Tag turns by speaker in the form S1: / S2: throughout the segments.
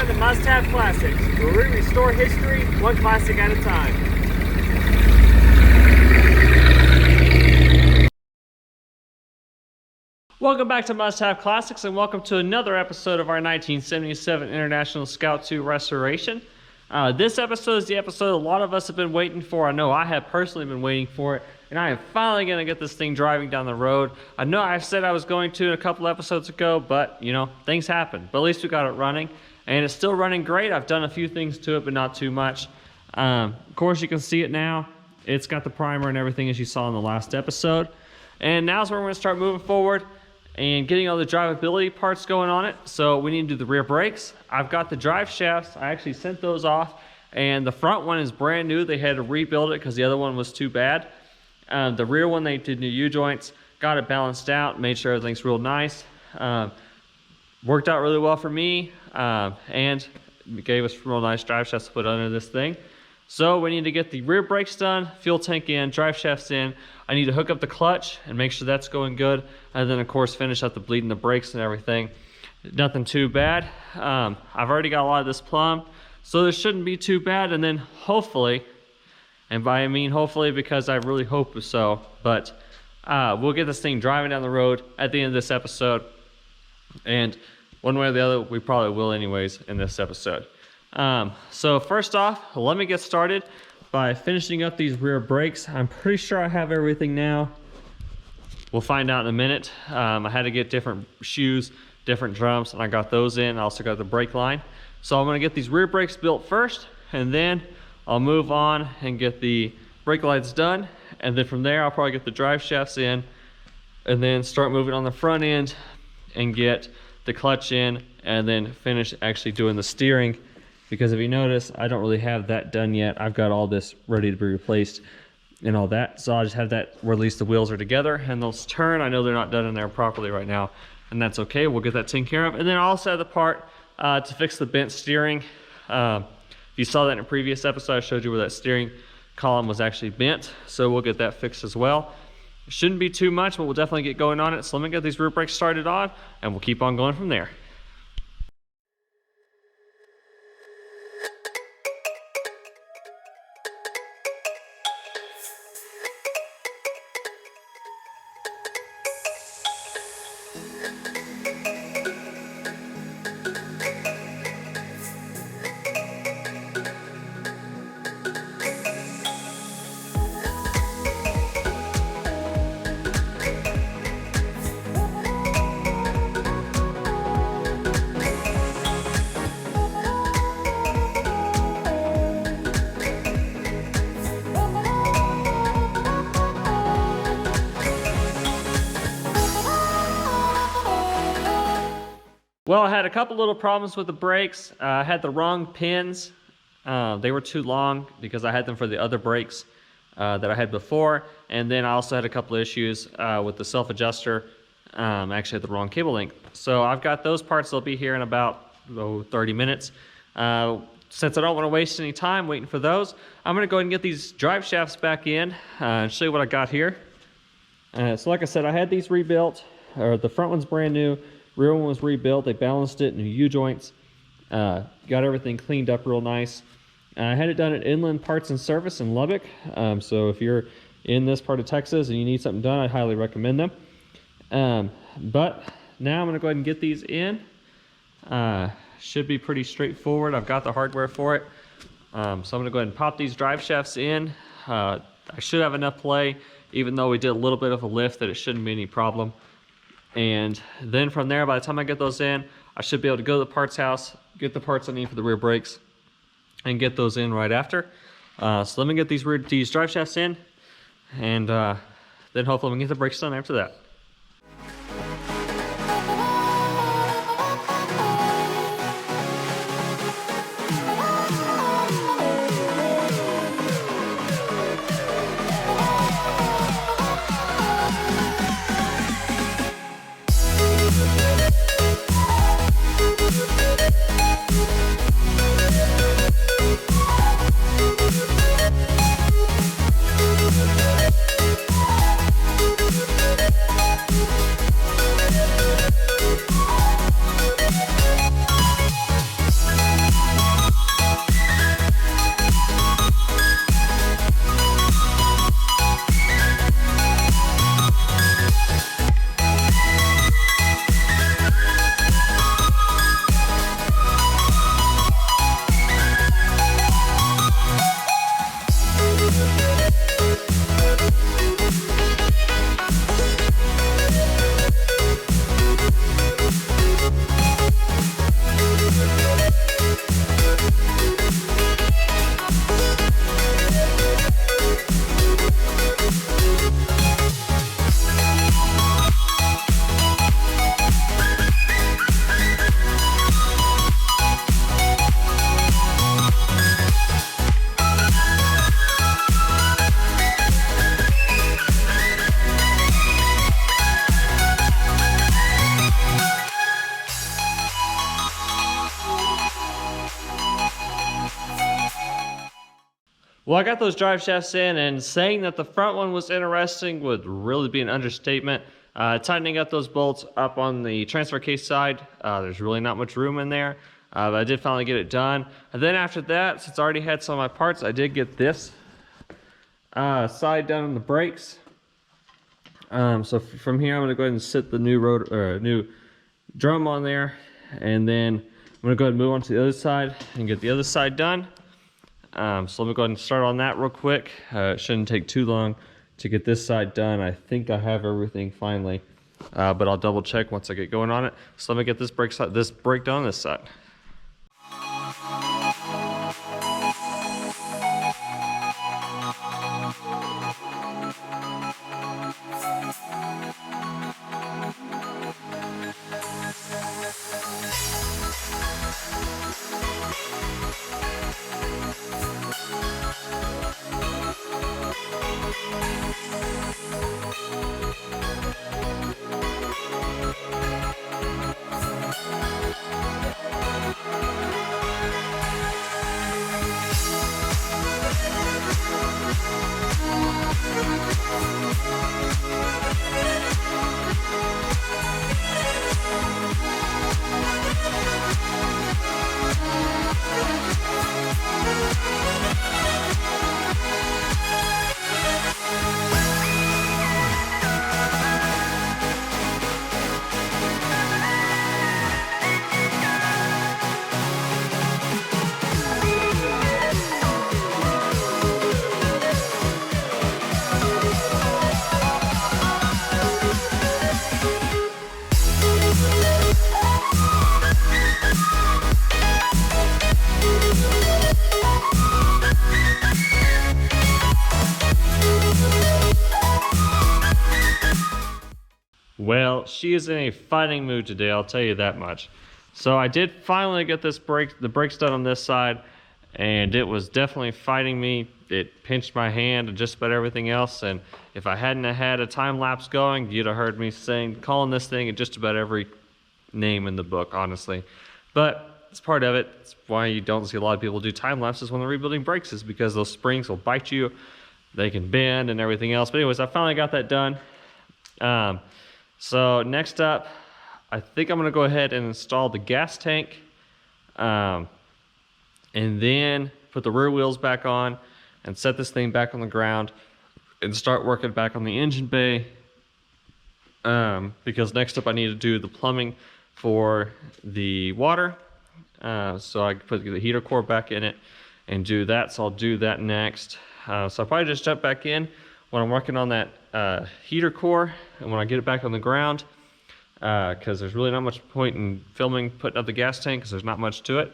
S1: welcome to Must Have Classics, where we restore history one classic at a time. Welcome back to Must Have Classics, and welcome to another episode of our 1977 International Scout II restoration. This episode is the episode a lot of us have been waiting for. I know I have personally been waiting for it, and I am finally going to get this thing driving down the road. I know I said I was going to a couple episodes ago, but you know, things happen. But at least we got it running, and it's still running great. I've done a few things to it, but not too much. Of course, you can see it now. It's got the primer and everything as you saw in the last episode. And now's where we're going to start moving forward and getting all the drivability parts going on it. So we need to do the rear brakes. I've got the drive shafts. I actually sent those off, and the front one is brand new. They had to rebuild it because the other one was too bad. The rear one, they did new U-joints, got it balanced out, made sure everything's real nice. Worked out really well for me, and gave us real nice drive shafts to put under this thing. So we need to get the rear brakes done, fuel tank in, drive shafts in. I need to hook up the clutch and make sure that's going good. And then of course finish up the bleeding the brakes and everything. Nothing too bad. I've already got a lot of this plumbed, so this shouldn't be too bad. And then hopefully, and by I mean hopefully because I really hope so, but we'll get this thing driving down the road at the end of this episode. And one way or the other, we probably will anyways in this episode. So first off, let me get started by finishing up these rear brakes. I'm pretty sure I have everything now. We'll find out in a minute. I had to get different shoes, different drums, and I got those in. I also got the brake line. So I'm gonna get these rear brakes built first, and then I'll move on and get the brake lights done. And then from there, I'll probably get the drive shafts in, and then start moving on the front end and get the clutch in, and then finish actually doing the steering. Because if you notice, I don't really have that done yet. I've got all this ready to be replaced and all that. So I'll just have that where at least the wheels are together and those turn. I know they're not done in there properly right now, and that's okay. We'll get that taken care of. And then I also have the part to fix the bent steering. If you saw that in a previous episode, I showed you where that steering column was actually bent. So we'll get that fixed as well. It shouldn't be too much, but we'll definitely get going on it. So let me get these rear brakes started on, and we'll keep on going from there. Well, I had a couple little problems with the brakes. I had the wrong pins. They were too long because I had them for the other brakes that I had before. And then I also had a couple of issues with the self-adjuster. I actually had the wrong cable length. So I've got those parts. They'll be here in about 30 minutes. Since I don't want to waste any time waiting for those, I'm going to go ahead and get these drive shafts back in and show you what I got here. So like I said, I had these rebuilt. The front one's brand new. Rear one was rebuilt. They balanced it, new U-joints, got everything cleaned up real nice. I had it done at Inland Parts and Service in Lubbock. So if you're in this part of Texas and you need something done, I highly recommend them. But now I'm going to go ahead and get these in. Should be pretty straightforward. I've got the hardware for it. So I'm going to go ahead and pop these drive shafts in. I should have enough play, even though we did a little bit of a lift, that it shouldn't be any problem. And then from there, by the time I get those in, I should be able to go to the parts house, get the parts I need for the rear brakes, and get those in right after. So let me get these drive shafts in, and then hopefully we can get the brakes done after that. Well, I got those drive shafts in, and saying that the front one was interesting would really be an understatement. Tightening up those bolts up on the transfer case side, there's really not much room in there, but I did finally get it done. And then after that, since I already had some of my parts, I did get this side done on the brakes. So from here, I'm going to go ahead and sit the new drum on there, and then I'm going to go ahead and move on to the other side and get the other side done. So let me go ahead and start on that real quick. It shouldn't take too long to get this side done. I think I have everything finally, but I'll double check once I get going on it. So let me get this brake done on this side. Well, she is in a fighting mood today, I'll tell you that much. So I did finally get the brakes done on this side, and it was definitely fighting me. It pinched my hand and just about everything else, and if I hadn't had a time lapse going, you'd have heard me calling this thing at just about every name in the book, honestly. But it's part of it. It's why you don't see a lot of people do time lapses when they're rebuilding brakes, is because those springs will bite you, they can bend and everything else. But anyways, I finally got that done. So next up, I think I'm going to go ahead and install the gas tank, and then put the rear wheels back on and set this thing back on the ground and start working back on the engine bay, because next up I need to do the plumbing for the water, so I can put the heater core back in it and do that. So I'll do that next. So I'll probably just jump back in when I'm working on that heater core, and when I get it back on the ground, because there's really not much point in putting up the gas tank, because there's not much to it.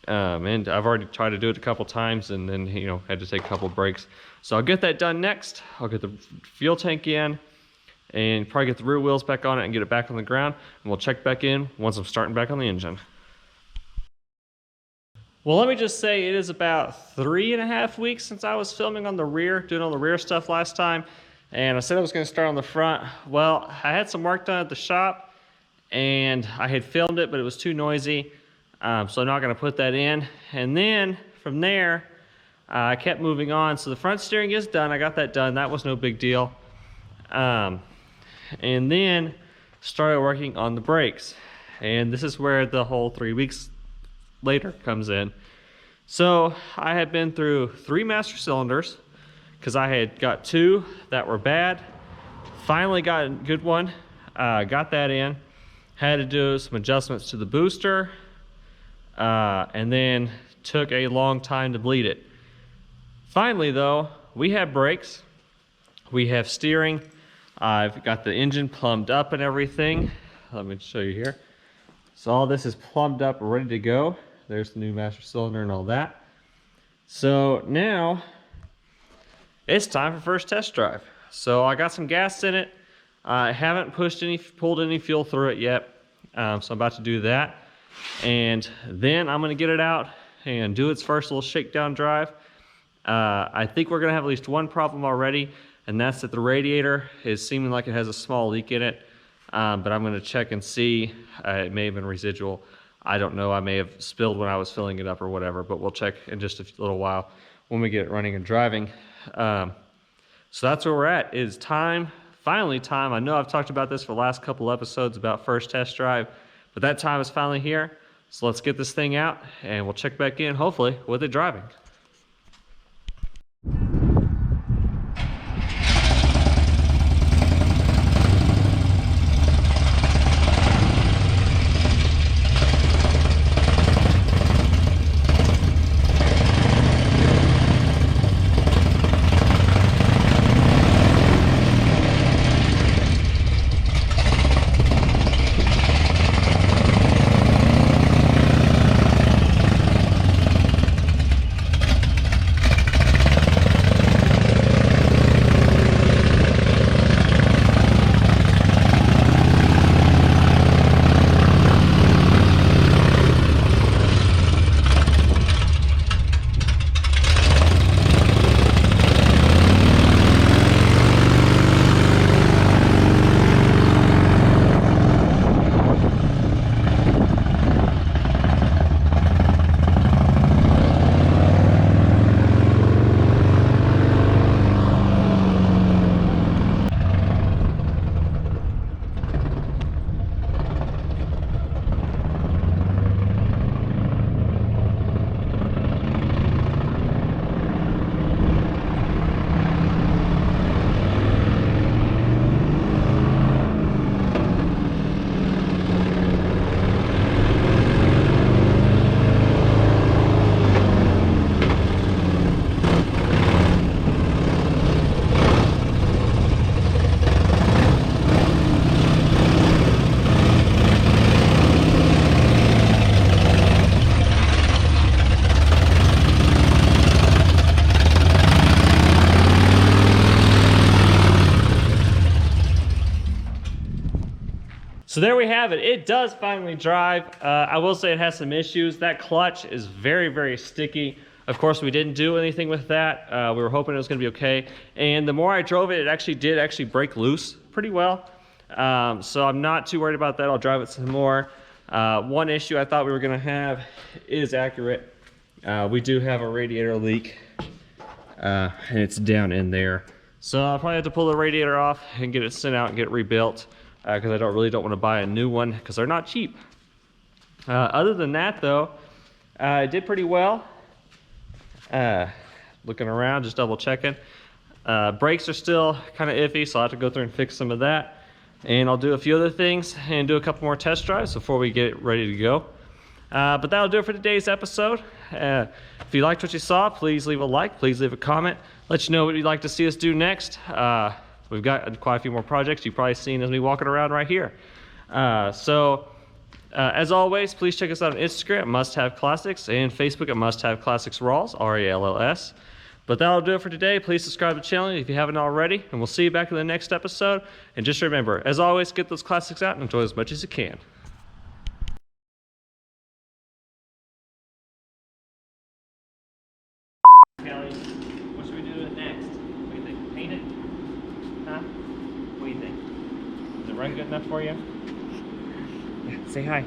S1: And I've already tried to do it a couple times, and then had to take a couple breaks. So I'll get that done next. I'll get the fuel tank in, and probably get the rear wheels back on it and get it back on the ground, and we'll check back in once I'm starting back on the engine. Well, let me just say it is about 3.5 weeks since I was filming on the rear, doing all the rear stuff last time. And I said I was going to start on the front. Well, I had some work done at the shop, and I had filmed it, but it was too noisy. So I'm not going to put that in. And then from there, I kept moving on. So the front steering is done. I got that done. That was no big deal. And then started working on the brakes. And this is where the whole 3 weeks later comes in. So I had been through 3 master cylinders, because I had got 2 that were bad. Finally got a good one. Got that in. Had to do some adjustments to the booster, and then took a long time to bleed it. Finally though, we have brakes, we have steering, I've got the engine plumbed up and everything. Let me show you here. So all this is plumbed up, ready to go. There's the new master cylinder and all that. So now it's time for first test drive. So I got some gas in it. I haven't pulled any fuel through it yet. So I'm about to do that. And then I'm gonna get it out and do its first little shakedown drive. I think we're gonna have at least one problem already, and that's that the radiator is seeming like it has a small leak in it. But I'm gonna check and see. It may have been residual. I don't know, I may have spilled when I was filling it up or whatever, but we'll check in just a little while when we get it running and driving. So that's where we're at. It's time, finally time. I know I've talked about this for the last couple episodes about first test drive, but that time is finally here. So let's get this thing out and we'll check back in, hopefully, with it driving. So there we have it. It does finally drive. I will say it has some issues. That clutch is very, very sticky. Of course, we didn't do anything with that. We were hoping it was gonna be okay. And the more I drove it, it did break loose pretty well. So I'm not too worried about that. I'll drive it some more. One issue I thought we were gonna have is accurate. We do have a radiator leak, and it's down in there. So I'll probably have to pull the radiator off and get it sent out and get it rebuilt. Because I really don't want to buy a new one because they're not cheap. Other than that though, it did pretty well. Looking around, just double checking. Brakes are still kind of iffy, so I'll have to go through and fix some of that. And I'll do a few other things and do a couple more test drives before we get it ready to go. But that'll do it for today's episode. If you liked what you saw, please leave a like, please leave a comment. Let you know what you'd like to see us do next. We've got quite a few more projects you've probably seen as me walking around right here. As always, please check us out on Instagram at Must Have Classics and Facebook at Must Have Classics Ralls, R-A-L-L-S. But that'll do it for today. Please subscribe to the channel if you haven't already, and we'll see you back in the next episode. And just remember, as always, get those classics out and enjoy as much as you can. Kelly, what should we do next? What do you think? Paint it? Huh? What do you think? Is it run good enough for you? Yeah, say hi.